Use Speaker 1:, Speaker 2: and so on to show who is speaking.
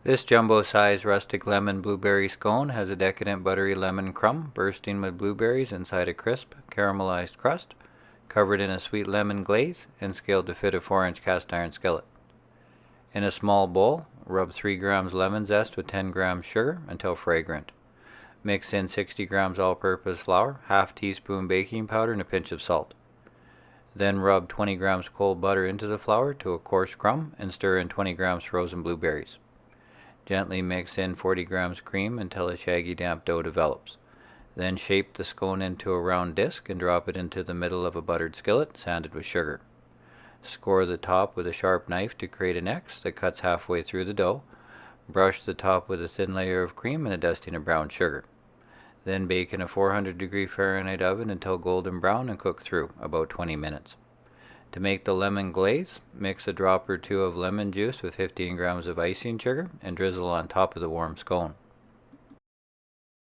Speaker 1: This jumbo-sized rustic lemon blueberry scone has a decadent buttery lemon crumb bursting with blueberries inside a crisp, caramelized crust, covered in a sweet lemon glaze, and scaled to fit a 4-inch cast iron skillet. In a small bowl, rub 3 grams lemon zest with 10 grams sugar until fragrant. Mix in 60 grams all-purpose flour, half teaspoon baking powder, and a pinch of salt. Then rub 20 grams cold butter into the flour to a coarse crumb and stir in 20 grams frozen blueberries. Gently mix in 40 grams cream until a shaggy damp dough develops. Then shape the scone into a round disc and drop it into the middle of a buttered skillet sanded with sugar. Score the top with a sharp knife to create an X that cuts halfway through the dough. Brush the top with a thin layer of cream and a dusting of brown sugar. Then bake in a 400-degree Fahrenheit oven until golden brown and cook through, about 20 minutes. To make the lemon glaze, mix a drop or two of lemon juice with 15 grams of icing sugar and drizzle on top of the warm scone.